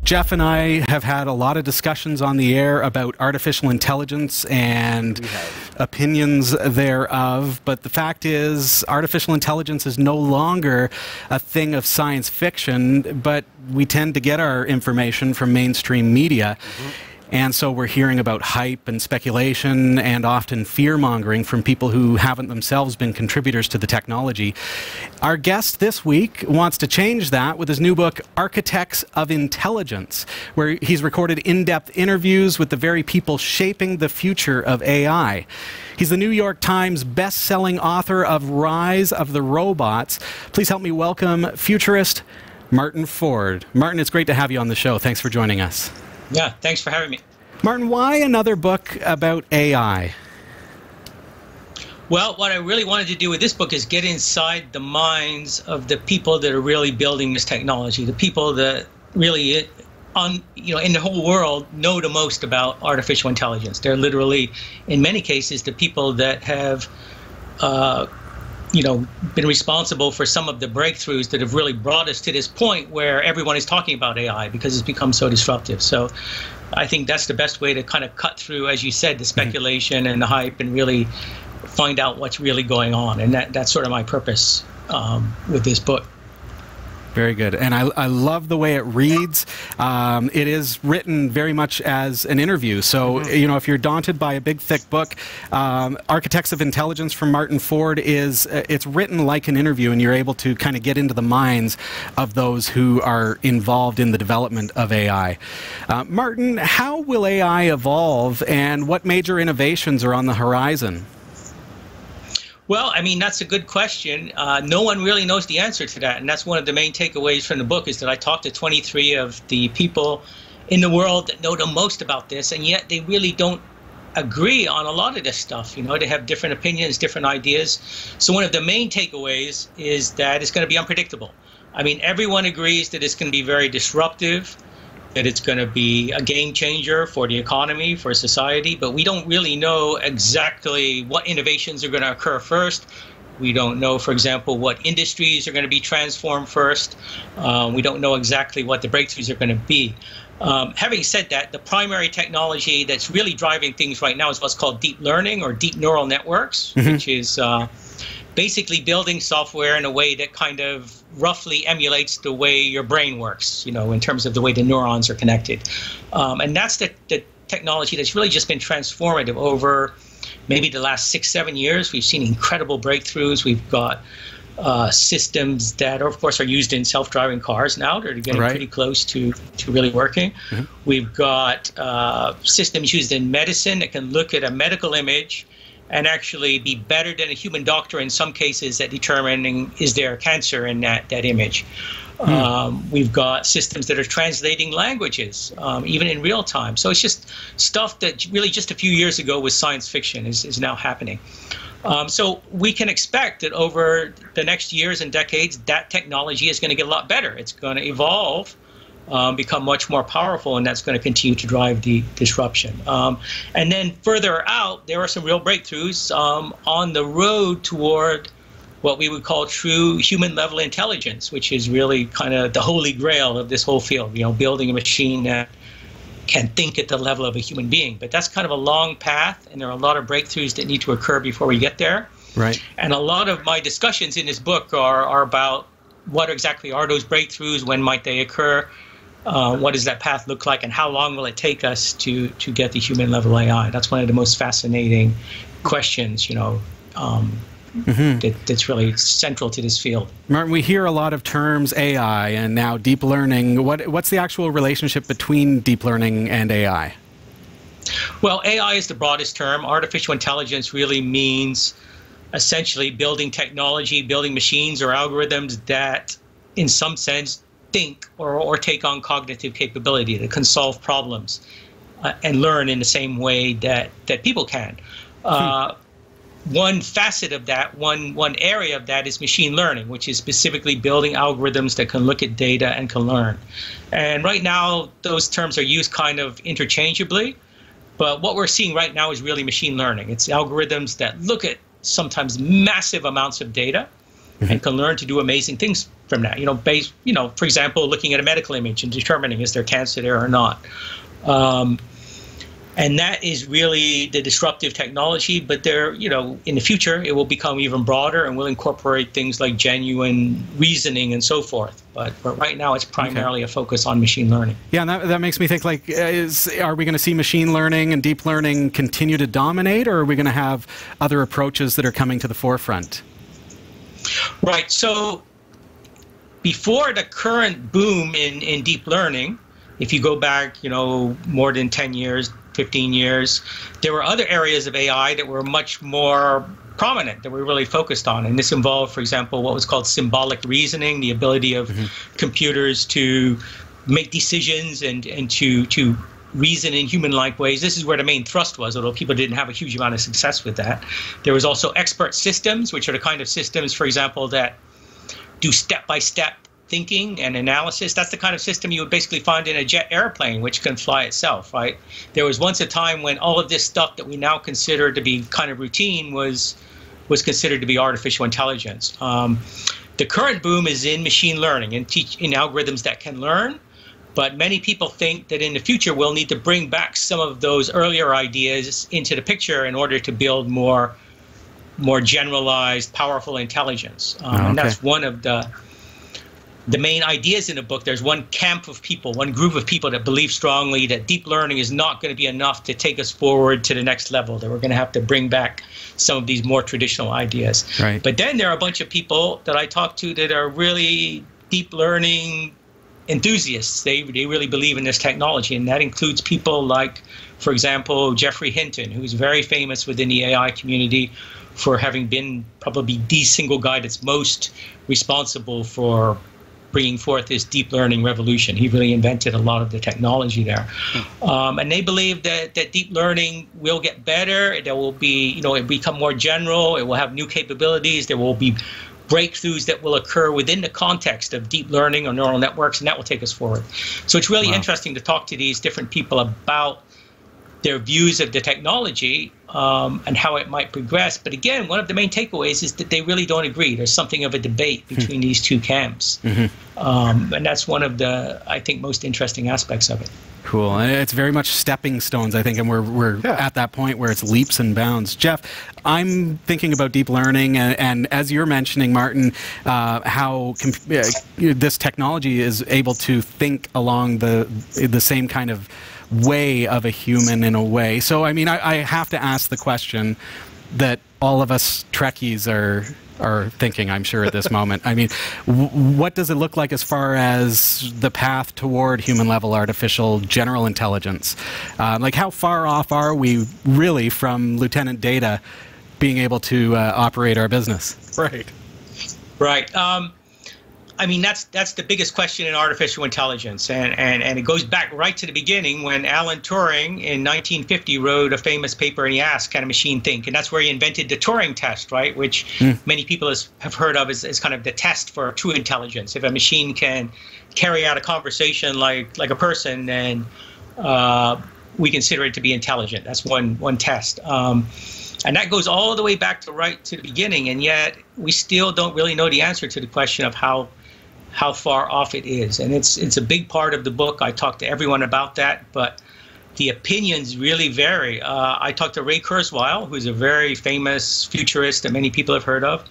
Jeff and I have had a lot of discussions on the air about artificial intelligence and opinions thereof, but the fact is artificial intelligence is no longer a thing of science fiction, but we tend to get our information from mainstream media. And so we're hearing about hype and speculation and often fear-mongering from people who haven't themselves been contributors to the technology. Our guest this week wants to change that with his new book, Architects of Intelligence, where he's recorded in-depth interviews with the very people shaping the future of AI. He's the New York Times best-selling author of Rise of the Robots. Please help me welcome futurist Martin Ford. Martin, it's great to have you on the show. Thanks for joining us. Yeah, thanks for having me. Martin, why another book about AI? Well, what I really wanted to do with this book is get inside the minds of the people that are really building this technology, the people that really, in the whole world, know the most about artificial intelligence. They're literally, in many cases, the people that have been responsible for some of the breakthroughs that have really brought us to this point where everyone is talking about AI because it's become so disruptive. So I think that's the best way to kind of cut through, as you said, the speculation and the hype and really find out what's really going on. And that's sort of my purpose with this book. Very good. And I love the way it reads. It is written very much as an interview. So, if you're daunted by a big, thick book, Architects of Intelligence from Martin Ford it's written like an interview, and you're able to kind of get into the minds of those who are involved in the development of AI. Martin, how will AI evolve, and what major innovations are on the horizon? Well, I mean, that's a good question. No one really knows the answer to that. And that's one of the main takeaways from the book is that I talked to 23 of the people in the world that know the most about this, and yet they really don't agree on a lot of this stuff. They have different opinions, different ideas. So one of the main takeaways is that it's going to be unpredictable. I mean, everyone agrees that it's going to be very disruptive, that it's going to be a game changer for the economy, for society, but we don't really know exactly what innovations are going to occur first. We don't know, for example, what industries are going to be transformed first. We don't know exactly what the breakthroughs are going to be. Having said that, the primary technology that's really driving things right now is what's called deep learning or deep neural networks, which is basically building software in a way that kind of roughly emulates the way your brain works, in terms of the way the neurons are connected. And that's the technology that's really just been transformative over maybe the last 6-7 years. We've seen incredible breakthroughs. We've got systems that, of course, are used in self-driving cars now. They're getting pretty close to really working. We've got systems used in medicine that can look at a medical image and actually be better than a human doctor in some cases at determining is there cancer in that image. We've got systems that are translating languages, even in real time. So it's just stuff that really just a few years ago was science fiction is now happening. So we can expect that over the next years and decades, that technology is going to get a lot better. It's going to evolve, become much more powerful, and that's going to continue to drive the disruption. And then further out, there are some real breakthroughs on the road toward what we would call true human-level intelligence, which is really kind of the holy grail of this whole field, building a machine that can think at the level of a human being. But that's kind of a long path, and there are a lot of breakthroughs that need to occur before we get there. Right. And a lot of my discussions in this book are about what exactly are those breakthroughs, when might they occur, what does that path look like, and how long will it take us to get the human level AI? That's one of the most fascinating questions, that's really central to this field. Martin, we hear a lot of terms AI and now deep learning. What's the actual relationship between deep learning and AI? Well, AI is the broadest term. Artificial intelligence really means essentially building technology, building machines or algorithms that, in some sense, think or take on cognitive capability, that can solve problems and learn in the same way that people can. One facet of that, one area of that is machine learning, which is specifically building algorithms that can look at data and can learn. And right now, those terms are used kind of interchangeably. But what we're seeing right now is really machine learning. It's algorithms that look at sometimes massive amounts of data and can learn to do amazing things from that. For example, looking at a medical image and determining is there cancer there or not. And that is really the disruptive technology, but in the future, it will become even broader and will incorporate things like genuine reasoning and so forth. But right now, it's primarily a focus on machine learning. Yeah, and that makes me think, are we going to see machine learning and deep learning continue to dominate, or are we going to have other approaches that are coming to the forefront? Right. So before the current boom in deep learning, if you go back, more than 10 years, 15 years, there were other areas of AI that were much more prominent that we really focused on. And this involved, for example, what was called symbolic reasoning, the ability of computers to make decisions and to reason in human-like ways. This is where the main thrust was, although people didn't have a huge amount of success with that. There was also expert systems, which are the kind of systems, for example, that do step-by-step thinking and analysis. That's the kind of system you would basically find in a jet airplane, which can fly itself, right? There was once a time when all of this stuff that we now consider to be kind of routine was considered to be artificial intelligence. The current boom is in machine learning and in algorithms that can learn, but many people think that in the future we'll need to bring back some of those earlier ideas into the picture in order to build more generalized, powerful intelligence. And that's one of the main ideas in the book. There's one camp of people, one group of people that believe strongly that deep learning is not going to be enough to take us forward to the next level, that we're going to have to bring back some of these more traditional ideas. Right. But then there are a bunch of people that I talk to that are really deep learning enthusiasts. They really believe in this technology, and that includes people like, for example, Geoffrey Hinton, who's very famous within the AI community for having been probably the single guy that's most responsible for bringing forth this deep learning revolution. He really invented a lot of the technology there. And they believe that deep learning will get better. There will be, it will become more general. It will have new capabilities. There will be breakthroughs that will occur within the context of deep learning or neural networks, and that will take us forward. So it's really interesting to talk to these different people about their views of the technology and how it might progress. But again, one of the main takeaways is that they really don't agree. There's something of a debate between these two camps. And that's one of the, I think, most interesting aspects of it. Cool. And it's very much stepping stones, I think, and we're at that point where it's leaps and bounds. Jeff, I'm thinking about deep learning, and as you're mentioning, Martin, how this technology is able to think along the same kind of way of a human in a way. So, I mean, I have to ask the question that all of us Trekkies are thinking, I'm sure, at this moment. I mean, what does it look like as far as the path toward human-level artificial general intelligence? Like, how far off are we really from Lieutenant Data being able to operate our business? Right. I mean, that's the biggest question in artificial intelligence, and it goes back right to the beginning when Alan Turing in 1950 wrote a famous paper and he asked, can a machine think? And that's where he invented the Turing test, right, which many people have heard of as kind of the test for true intelligence. If a machine can carry out a conversation like a person, then we consider it to be intelligent. That's one test. And that goes all the way back to the beginning, and yet we still don't really know the answer to the question of how far off it is. And it's a big part of the book. I talk to everyone about that, but the opinions really vary. I talked to Ray Kurzweil, who's a very famous futurist that many people have heard of.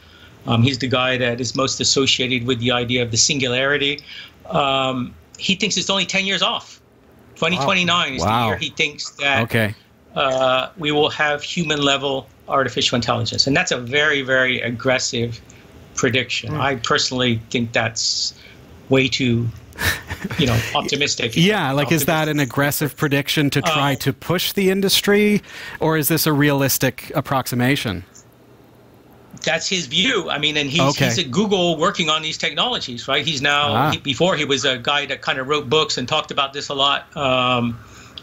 He's the guy that is most associated with the idea of the singularity. He thinks it's only 10 years off. 2029 is the year he thinks that we will have human-level artificial intelligence. And that's a very, very aggressive prediction. I personally think that's way too, optimistic. Is that an aggressive prediction to try to push the industry, or is this a realistic approximation? That's his view. I mean, and he's at Google working on these technologies, right? He's now, before he was a guy that kind of wrote books and talked about this a lot,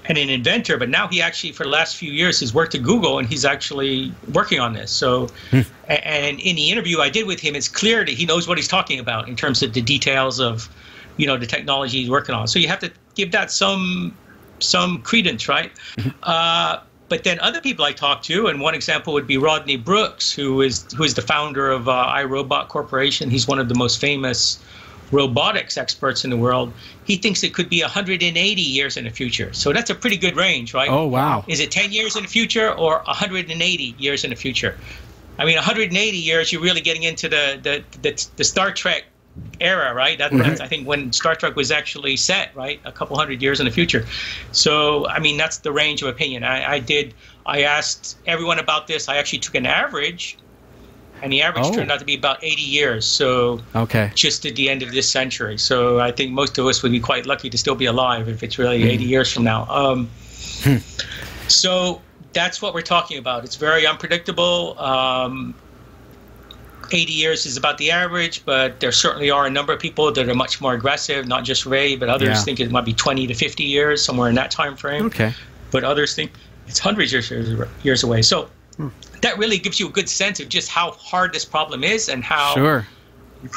and an inventor, but now he actually, for the last few years, has worked at Google, and he's actually working on this. So, and in the interview I did with him, it's clear that he knows what he's talking about in terms of the details of, the technology he's working on. So you have to give that some credence, right? but then other people I talked to, and one example would be Rodney Brooks, who is the founder of iRobot Corporation. He's one of the most famous robotics experts in the world. He thinks it could be 180 years in the future. So that's a pretty good range, right? Oh, wow. Is it 10 years in the future or 180 years in the future? I mean, 180 years, you're really getting into the Star Trek era, right? That's, I think, when Star Trek was actually set, right? A couple hundred years in the future. So, I mean, that's the range of opinion. I asked everyone about this. I actually took an average, and the average turned out to be about 80 years. So just at the end of this century. So I think most of us would be quite lucky to still be alive if it's really 80 years from now. So that's what we're talking about. It's very unpredictable. 80 years is about the average, but there certainly are a number of people that are much more aggressive, not just Ray, but others think it might be 20 to 50 years, somewhere in that time frame. But others think it's hundreds of years away. So that really gives you a good sense of just how hard this problem is and how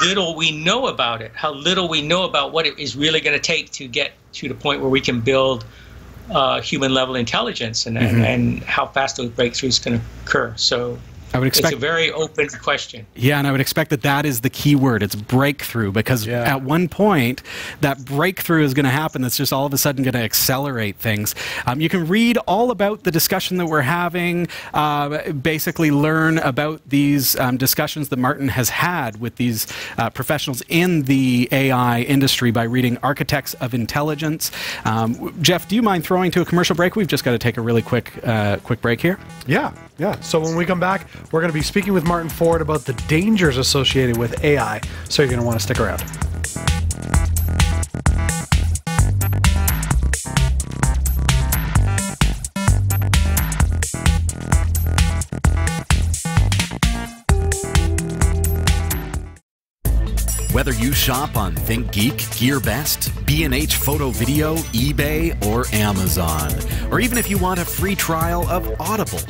little we know about it, how little we know about what it is really going to take to get to the point where we can build human-level intelligence and how fast those breakthroughs can occur. So I would expect, it's a very open question. Yeah, and I would expect that that is the key word. It's breakthrough, because at one point, that breakthrough is going to happen that's just all of a sudden going to accelerate things. You can read all about the discussion that we're having, basically learn about these discussions that Martin has had with these professionals in the AI industry by reading Architects of Intelligence. Jeff, do you mind throwing to a commercial break? We've just got to take a really quick break here. Yeah. So when we come back, we're going to be speaking with Martin Ford about the dangers associated with AI, so you're going to want to stick around. Whether you shop on ThinkGeek, GearBest, B&H Photo Video, eBay, or Amazon, or even if you want a free trial of Audible,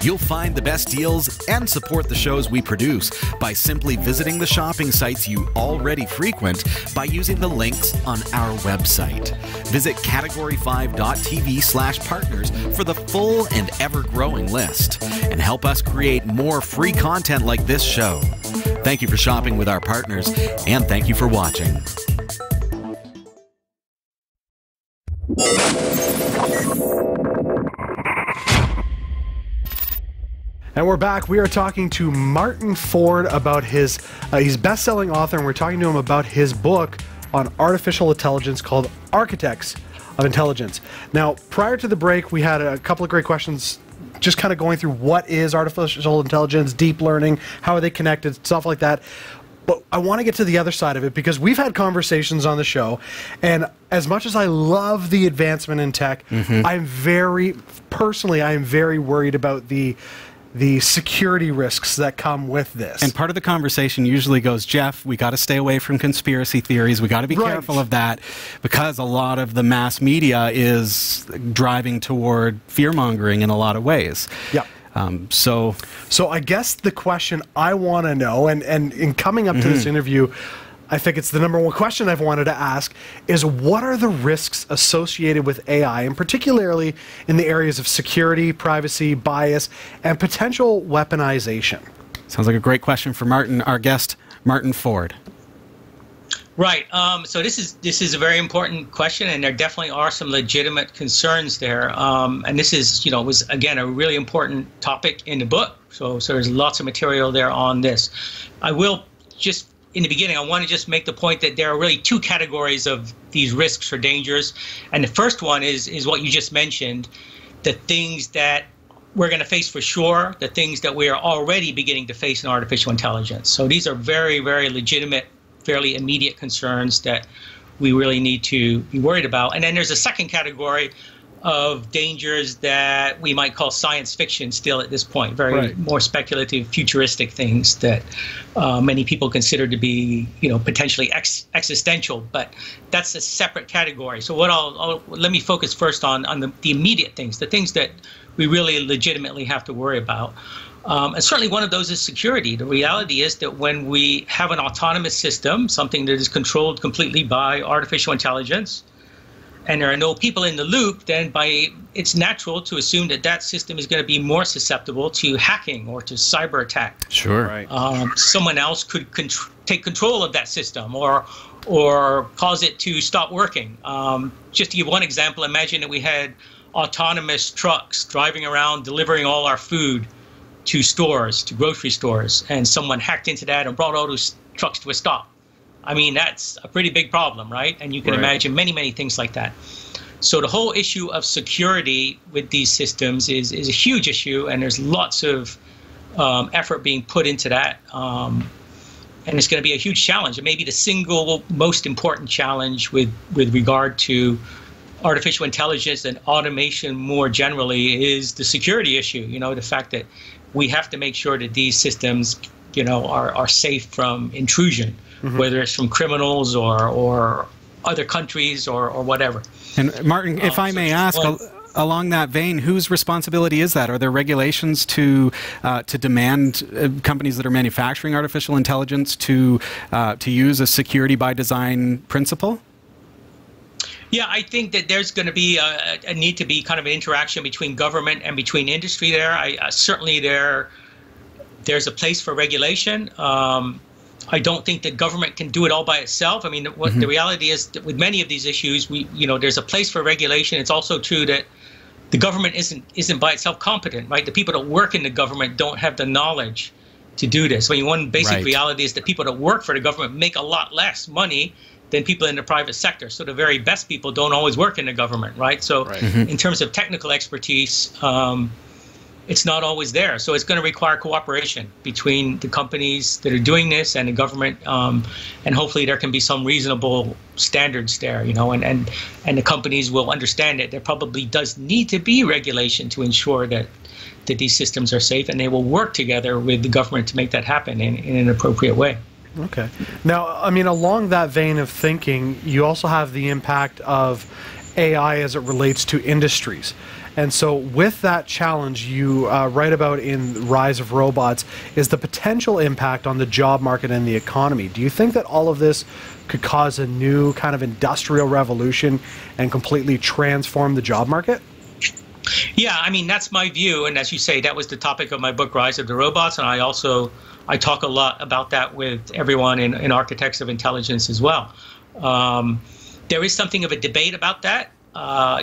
you'll find the best deals and support the shows we produce by simply visiting the shopping sites you already frequent by using the links on our website. Visit category5.tv/partners for the full and ever-growing list, and help us create more free content like this show. Thank you for shopping with our partners, and thank you for watching. And we're back. We are talking to Martin Ford about his, he's a best-selling author, and we're talking to him about his book on artificial intelligence called Architects of Intelligence. Now, prior to the break, we had a couple of great questions just kind of going through what is artificial intelligence, deep learning, how are they connected, stuff like that. But I want to get to the other side of it, because we've had conversations on the show, and as much as I love the advancement in tech, I'm very worried about the security risks that come with this. And part of the conversation usually goes, Jeff, we got to stay away from conspiracy theories. We got to be careful of that, because a lot of the mass media is driving toward fear-mongering in a lot of ways. Yeah. So I guess the question I want to know, and in coming up to this interview, I think it's the number one question I've wanted to ask, is what are the risks associated with AI, and particularly in the areas of security, privacy, bias, and potential weaponization? Sounds like a great question for Martin, our guest, Martin Ford. Right. So this is a very important question, and there definitely are some legitimate concerns there. And this is, was again a really important topic in the book. So there's lots of material there on this. I will just, in the beginning, I want to just make the point that there are really two categories of these risks or dangers. And the first one is what you just mentioned, the things that we're going to face for sure, the things that we are already beginning to face in artificial intelligence. So these are very, very legitimate, fairly immediate concerns that we really need to be worried about. And then there's a second category of dangers that we might call science fiction still at this point, very more speculative, futuristic things that many people consider to be, potentially existential, but that's a separate category. So let me focus first on the immediate things, the things that we really legitimately have to worry about. And certainly one of those is security. The reality is that when we have an autonomous system, something that is controlled completely by artificial intelligence, and there are no people in the loop, then it's natural to assume that that system is going to be more susceptible to hacking or to cyber attack. Sure. Right. Someone else could take control of that system or cause it to stop working. Just to give one example, imagine that we had autonomous trucks driving around delivering all our food to stores, to grocery stores, and someone hacked into that and brought all those trucks to a stop. I mean, that's a pretty big problem, right? And you can imagine many, many things like that. So the whole issue of security with these systems is a huge issue, and there's lots of effort being put into that. And it's going to be a huge challenge. It may be the single most important challenge with regard to artificial intelligence and automation more generally is the security issue. You know, the fact that we have to make sure that these systems, you know, are safe from intrusion, whether it's from criminals or other countries or whatever. And Martin, if I may ask, along that vein, whose responsibility is that? Are there regulations to demand companies that are manufacturing artificial intelligence to use a security by design principle? Yeah, I think that there's going to be a need to be kind of an interaction between government and between industry there. Certainly there's a place for regulation. I don't think that government can do it all by itself. I mean, what the reality is that with many of these issues, there's a place for regulation. It's also true that the government isn't by itself competent, right? The people that work in the government don't have the knowledge to do this. I mean, one basic reality is that people that work for the government make a lot less money than people in the private sector. So the very best people don't always work in the government, right? So in terms of technical expertise, it's not always there. So it's going to require cooperation between the companies that are doing this and the government, and hopefully there can be some reasonable standards there, and the companies will understand that there probably does need to be regulation to ensure that these systems are safe, and they will work together with the government to make that happen in an appropriate way. Okay. Now, I mean, along that vein of thinking, you also have the impact of AI as it relates to industries. And so with that challenge you write about in Rise of Robots is the potential impact on the job market and the economy. Do you think that all of this could cause a new kind of industrial revolution and completely transform the job market? Yeah, I mean, that's my view. And as you say, that was the topic of my book, Rise of the Robots. And I talk a lot about that with everyone in Architects of Intelligence as well. There is something of a debate about that.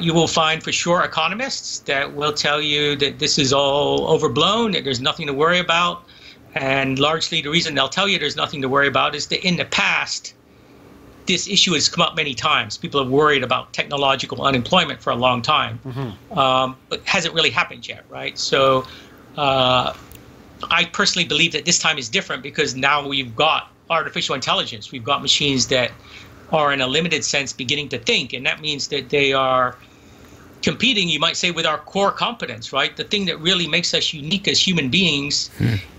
You will find for sure economists that will tell you that this is all overblown, that there's nothing to worry about. And largely the reason they'll tell you there's nothing to worry about is that in the past, this issue has come up many times. People have worried about technological unemployment for a long time, but hasn't really happened yet, right? So I personally believe that this time is different because now we've got artificial intelligence. We've got machines that are in a limited sense beginning to think, and that means that they are competing, you might say, with our core competence, right? The thing that really makes us unique as human beings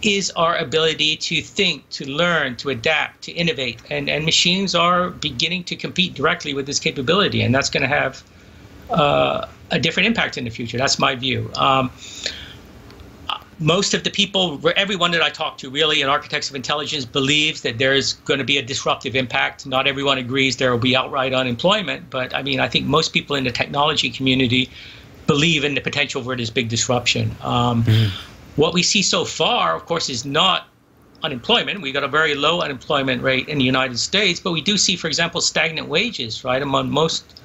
is our ability to think, to learn, to adapt, to innovate, and machines are beginning to compete directly with this capability, and that's going to have a different impact in the future. That's my view. Most of the people, everyone that I talk to really in Architects of Intelligence believes that there's going to be a disruptive impact. Not everyone agrees there will be outright unemployment, but I mean, I think most people in the technology community believe in the potential for this big disruption. What we see so far, of course, is not unemployment. We got a very low unemployment rate in the United States, but we do see, for example, stagnant wages, right, among most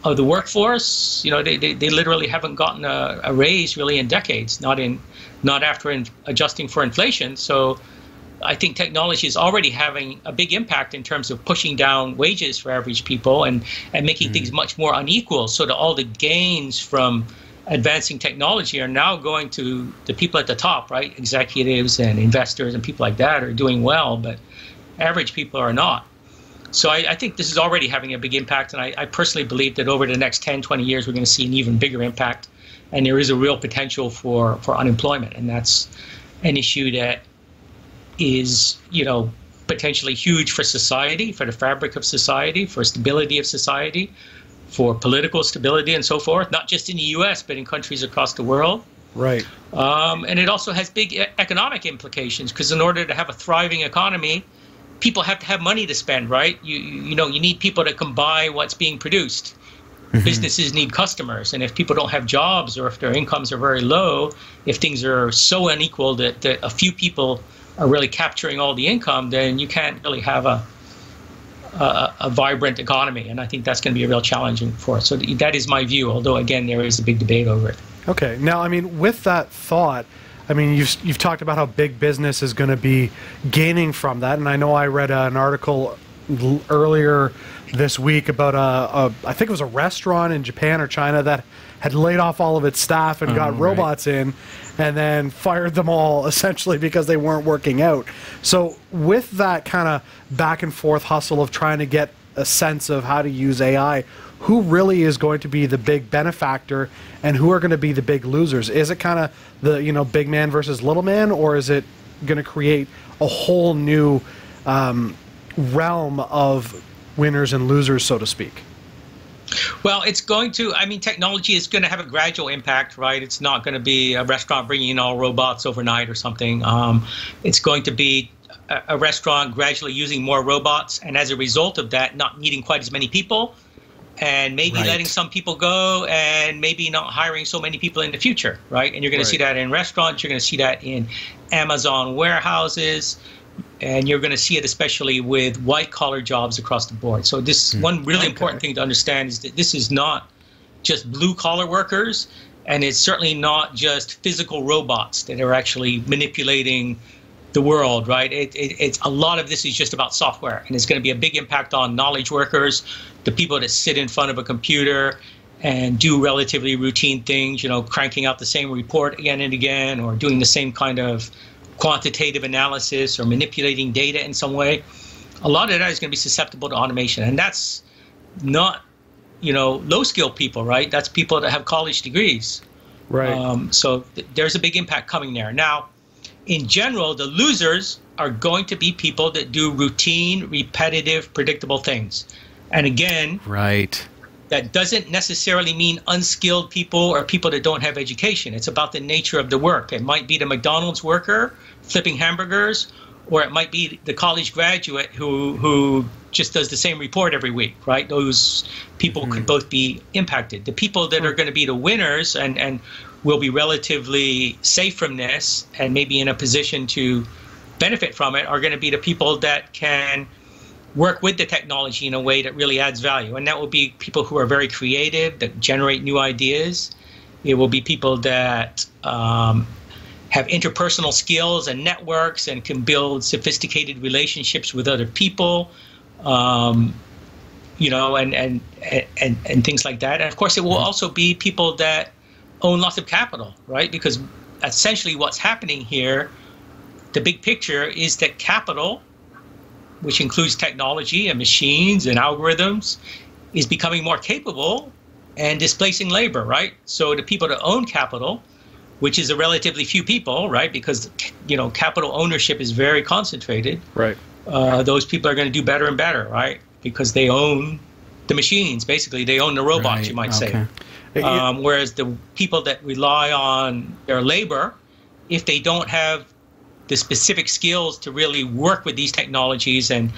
of the workforce. They literally haven't gotten a raise really in decades, not after adjusting for inflation. So I think technology is already having a big impact in terms of pushing down wages for average people and making things much more unequal, so that all the gains from advancing technology are now going to the people at the top, right? Executives and investors and people like that are doing well, but average people are not. So I think this is already having a big impact, and I personally believe that over the next 10, 20 years, we're going to see an even bigger impact, and there is a real potential for unemployment, and that's an issue that is, potentially huge for society, for the fabric of society, for stability of society, for political stability and so forth, not just in the U.S., but in countries across the world. Right. And it also has big economic implications, because in order to have a thriving economy, people have to have money to spend, right? You need people that can buy what's being produced. Businesses need customers, and if people don't have jobs or if their incomes are very low, if things are so unequal that a few people are really capturing all the income, then you can't really have a vibrant economy, and I think that's going to be a real challenge for us. So that is my view, although again there is a big debate over it. Okay, now I mean, with that thought, I mean you've talked about how big business is going to be gaining from that, and I know I read an article earlier this week about I think it was a restaurant in Japan or China that had laid off all of its staff and got robots in, and then fired them all essentially because they weren't working out. So with that kind of back and forth hustle of trying to get a sense of how to use AI, who really is going to be the big benefactor and who are going to be the big losers? Is it kind of the, you know, big man versus little man, or is it going to create a whole new realm of winners and losers, so to speak? Well, it's going to, I mean, technology is going to have a gradual impact, right? It's not going to be a restaurant bringing in all robots overnight or something. It's going to be a restaurant gradually using more robots, and as a result of that, not needing quite as many people, and maybe letting some people go, and maybe not hiring so many people in the future, right? And you're going to see that in restaurants, you're going to see that in Amazon warehouses, and you're going to see it especially with white-collar jobs across the board. So this one really important thing to understand is that this is not just blue-collar workers, and it's certainly not just physical robots that are actually manipulating the world, right? It's a lot of this is just about software, and it's going to be a big impact on knowledge workers, the people that sit in front of a computer and do relatively routine things, you know, cranking out the same report again and again, or doing the same kind of quantitative analysis or manipulating data in some way. A lot of that is going to be susceptible to automation, and that's not, you know, low-skilled people, right? That's people that have college degrees. Right. So there's a big impact coming there. Now, in general, the losers are going to be people that do routine, repetitive, predictable things. And again, that doesn't necessarily mean unskilled people or people that don't have education. It's about the nature of the work. It might be the McDonald's worker flipping hamburgers, or it might be the college graduate who just does the same report every week, right? Those people could both be impacted. The people that are going to be the winners and will be relatively safe from this and maybe in a position to benefit from it are going to be the people that can work with the technology in a way that really adds value. And that will be people who are very creative, that generate new ideas. It will be people that have interpersonal skills and networks and can build sophisticated relationships with other people, you know, and things like that. And of course, it will also be people that own lots of capital, right? Because essentially what's happening here, the big picture is that capital, which includes technology and machines and algorithms, is becoming more capable and displacing labor, right? So the people that own capital, which is a relatively few people, right? Because, you know, capital ownership is very concentrated. Right. Those people are going to do better and better, right? Because they own the machines. Basically, they own the robots, you might say. Whereas the people that rely on their labor, if they don't have the specific skills to really work with these technologies and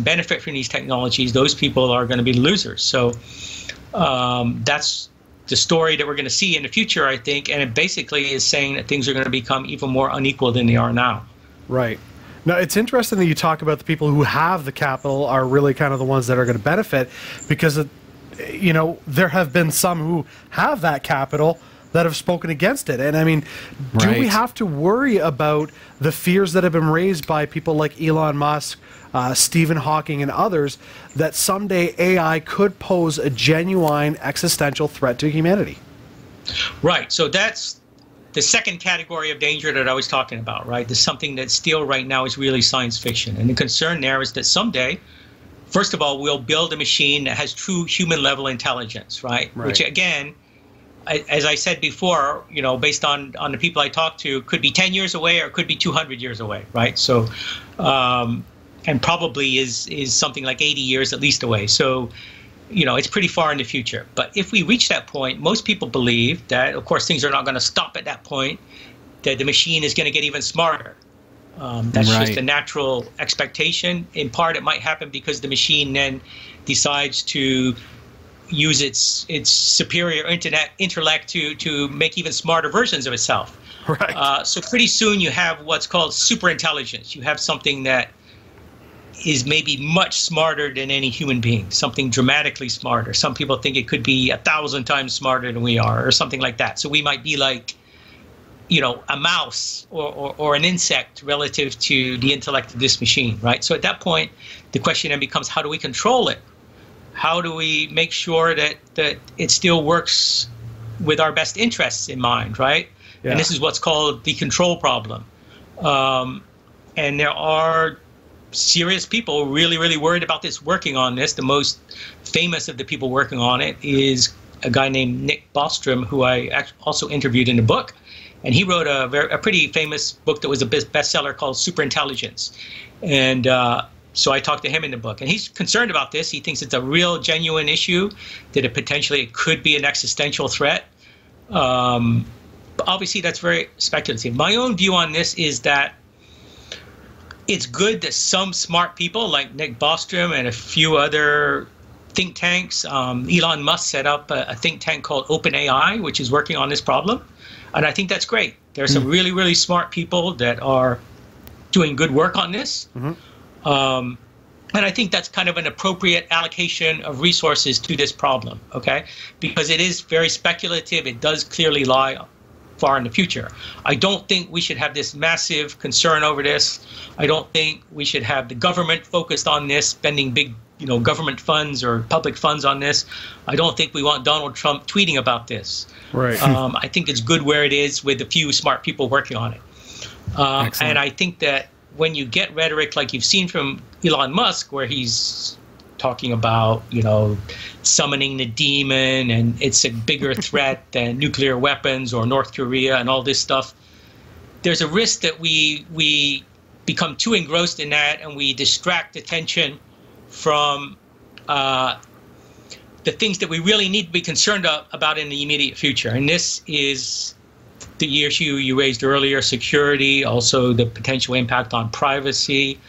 benefit from these technologies, those people are going to be losers. So that's the story that we're going to see in the future, I think, and it basically is saying that things are going to become even more unequal than they are now. Right. Now, it's interesting that you talk about the people who have the capital are really kind of the ones that are going to benefit, because, you know, there have been some who have that capital that have spoken against it. And I mean, do we have to worry about the fears that have been raised by people like Elon Musk, Stephen Hawking, and others, that someday AI could pose a genuine existential threat to humanity? Right. So that's the second category of danger that I was talking about, right? There's something that still right now is really science fiction. And the concern there is that someday, first of all, we'll build a machine that has true human level intelligence, right? Which again, as I said before, you know, based on the people I talked to, could be 10 years away or could be 200 years away, right? So, and probably is something like 80 years at least away. So, you know, it's pretty far in the future. But if we reach that point, most people believe that, of course, things are not going to stop at that point, that the machine is going to get even smarter. That's just a natural expectation. In part, it might happen because the machine then decides to use its superior intellect to make even smarter versions of itself. Right. So pretty soon you have what's called superintelligence. You have something that is maybe much smarter than any human being, something dramatically smarter. Some people think it could be 1,000 times smarter than we are, or something like that. So we might be like, you know, a mouse or an insect relative to the intellect of this machine, right? So at that point, the question then becomes, how do we control it? How do we make sure that it still works with our best interests in mind, right? Yeah. And this is what's called the control problem. And there are serious people really, really worried about this, working on this. The most famous of the people working on it is a guy named Nick Bostrom, who I also interviewed in the book. And he wrote a pretty famous book that was a bestseller called Superintelligence. And so I talked to him in the book. And he's concerned about this. He thinks it's a real, genuine issue, that it could be an existential threat. But obviously, that's very speculative. My own view on this is that it's good that some smart people like Nick Bostrom and a few other think tanks, Elon Musk set up a think tank called OpenAI, which is working on this problem. And I think that's great. There are some really, really smart people that are doing good work on this. And I think that's kind of an appropriate allocation of resources to this problem, okay? Because it is very speculative. It does clearly lie far in the future. I don't think we should have this massive concern over this. I don't think we should have the government focused on this, spending big, government funds or public funds on this. I don't think we want Donald Trump tweeting about this. Right. I think it's good where it is with a few smart people working on it. And I think that when you get rhetoric like you've seen from Elon Musk, where he's talking about, summoning the demon, and it's a bigger threat than nuclear weapons or North Korea and all this stuff, there's a risk that we become too engrossed in that and we distract attention from the things that we really need to be concerned about in the immediate future. And this is the issue you raised earlier: security, also the potential impact on privacy,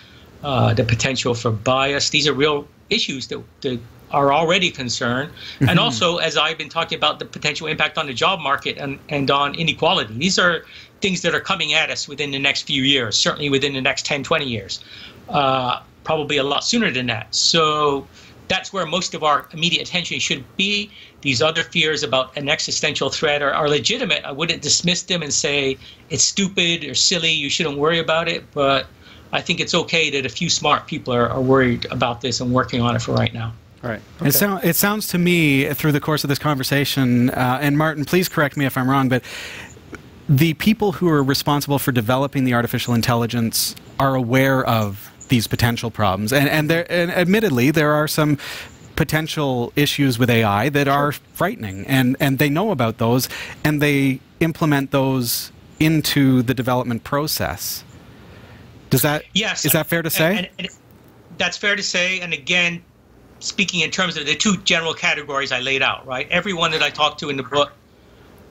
the potential for bias. These are real issues that are already a concern. And also, as I've been talking about, the potential impact on the job market and on inequality. These are things that are coming at us within the next few years, certainly within the next 10, 20 years, probably a lot sooner than that. So that's where most of our immediate attention should be. These other fears about an existential threat are legitimate. I wouldn't dismiss them and say it's stupid or silly, you shouldn't worry about it. But I think it's okay that a few smart people are worried about this and working on it for right now. Right. Okay. It sounds to me, through the course of this conversation, and Martin, please correct me if I'm wrong, but the people who are responsible for developing the artificial intelligence are aware of these potential problems. And admittedly, there are some potential issues with AI that are frightening, and they know about those, and they implement those into the development process. Yes. Is that fair to say? And that's fair to say. And again, speaking in terms of the two general categories I laid out, right? Everyone that I talked to in the book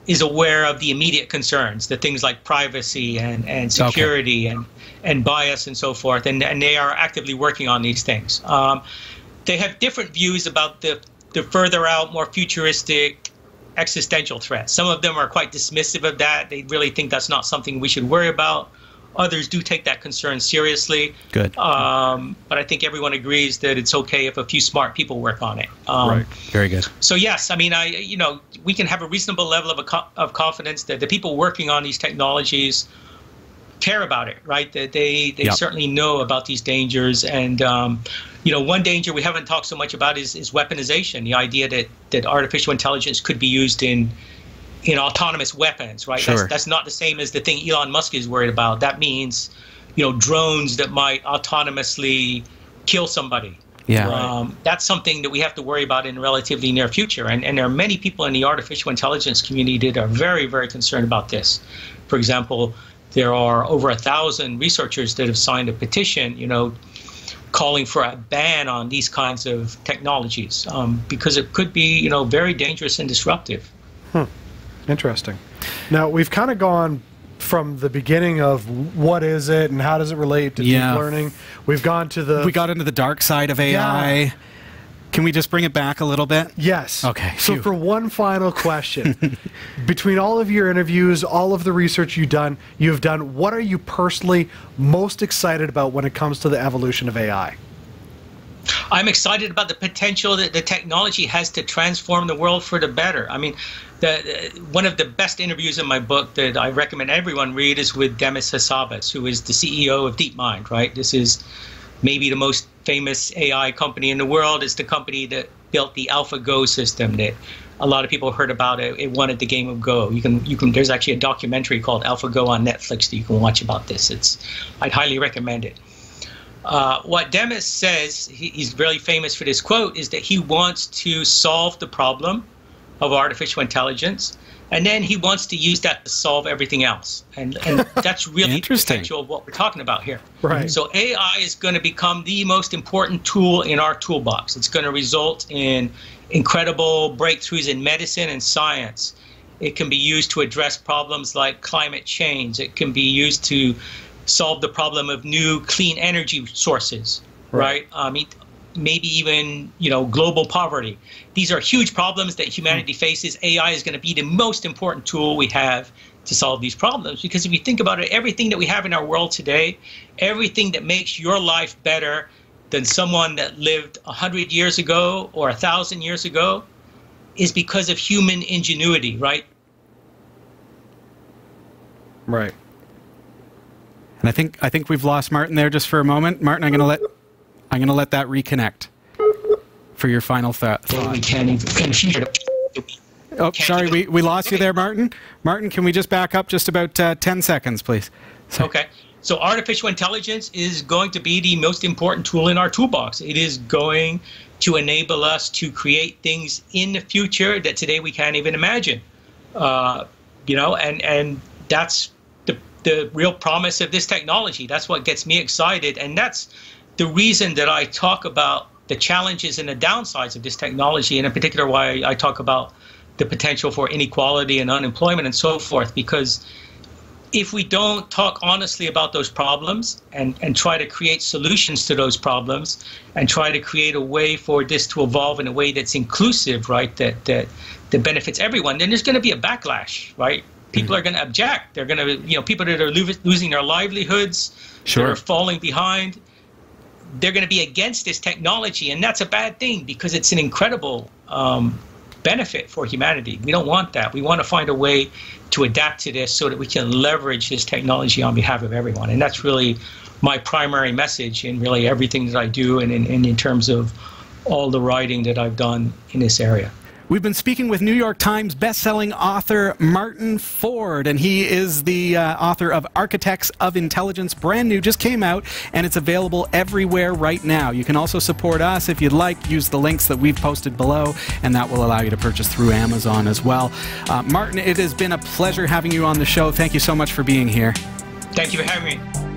is aware of the immediate concerns, the things like privacy and security and bias and so forth, and they are actively working on these things. They have different views about the further out, more futuristic existential threats. Some of them are quite dismissive of that. They really think that's not something we should worry about. Others do take that concern seriously. Good. But I think everyone agrees that it's okay if a few smart people work on it. Right. Very good. So yes, I mean, we can have a reasonable level of confidence that the people working on these technologies care about it, right? That they certainly know about these dangers. And one danger we haven't talked so much about is weaponization. The idea that artificial intelligence could be used in autonomous weapons, right? Sure. That's not the same as the thing Elon Musk is worried about. That means, drones that might autonomously kill somebody. Yeah. That's something that we have to worry about in the relatively near future. And there are many people in the artificial intelligence community that are very, very concerned about this. For example, there are over 1,000 researchers that have signed a petition, calling for a ban on these kinds of technologies because it could be, very dangerous and disruptive. Interesting. Now, we've kind of gone from the beginning of what is it and how does it relate to deep learning. We've gone to we got into the dark side of AI. Can we just bring it back a little bit? Yes. Okay. So phew. for one final question, between all of your interviews, all of the research you've done, what are you personally most excited about when it comes to the evolution of AI? I'm excited about the potential that the technology has to transform the world for the better. I mean, one of the best interviews in my book that I recommend everyone read is with Demis Hassabis, who is the CEO of DeepMind, right? This is maybe the most famous AI company in the world. It's the company that built the AlphaGo system that a lot of people heard about. It won at the game of Go. There's actually a documentary called AlphaGo on Netflix that you can watch about this. I'd highly recommend it. What Demis says, he's really famous for this quote, is that he wants to solve the problem of artificial intelligence, and then he wants to use that to solve everything else. And that's really the potential of what we're talking about here. Right. So AI is going to become the most important tool in our toolbox. It's going to result in incredible breakthroughs in medicine and science. It can be used to address problems like climate change. It can be used to solve the problem of new clean energy sources, right? Maybe even, global poverty. These are huge problems that humanity faces. AI is going to be the most important tool we have to solve these problems. Because if you think about it, everything that we have in our world today, everything that makes your life better than someone that lived 100 years ago or 1,000 years ago is because of human ingenuity, right? Right. And I think we've lost Martin there just for a moment. Martin, I'm going to let that reconnect for your final thought. We can't even. Oh, sorry, we lost you there, Martin. Martin, can we just back up just about 10 seconds, please? Sorry. Okay. So artificial intelligence is going to be the most important tool in our toolbox. It is going to enable us to create things in the future that today we can't even imagine. And that's the real promise of this technology. That's what gets me excited, and that's the reason that I talk about the challenges and the downsides of this technology, and in particular why I talk about the potential for inequality and unemployment and so forth. Because if we don't talk honestly about those problems and try to create solutions to those problems and try to create a way for this to evolve in a way that's inclusive, right, that benefits everyone, then there's going to be a backlash, right? People are going to object. They're going to, people that are losing their livelihoods, that are falling behind, they're going to be against this technology. And that's a bad thing because it's an incredible benefit for humanity. We don't want that. We want to find a way to adapt to this so that we can leverage this technology on behalf of everyone. And that's really my primary message in really everything that I do and in terms of all the writing that I've done in this area. We've been speaking with New York Times bestselling author Martin Ford, and he is the author of Architects of Intelligence. Brand new, just came out, and it's available everywhere right now. You can also support us if you'd like. Use the links that we've posted below, and that will allow you to purchase through Amazon as well. Martin, it has been a pleasure having you on the show. Thank you so much for being here. Thank you for having me.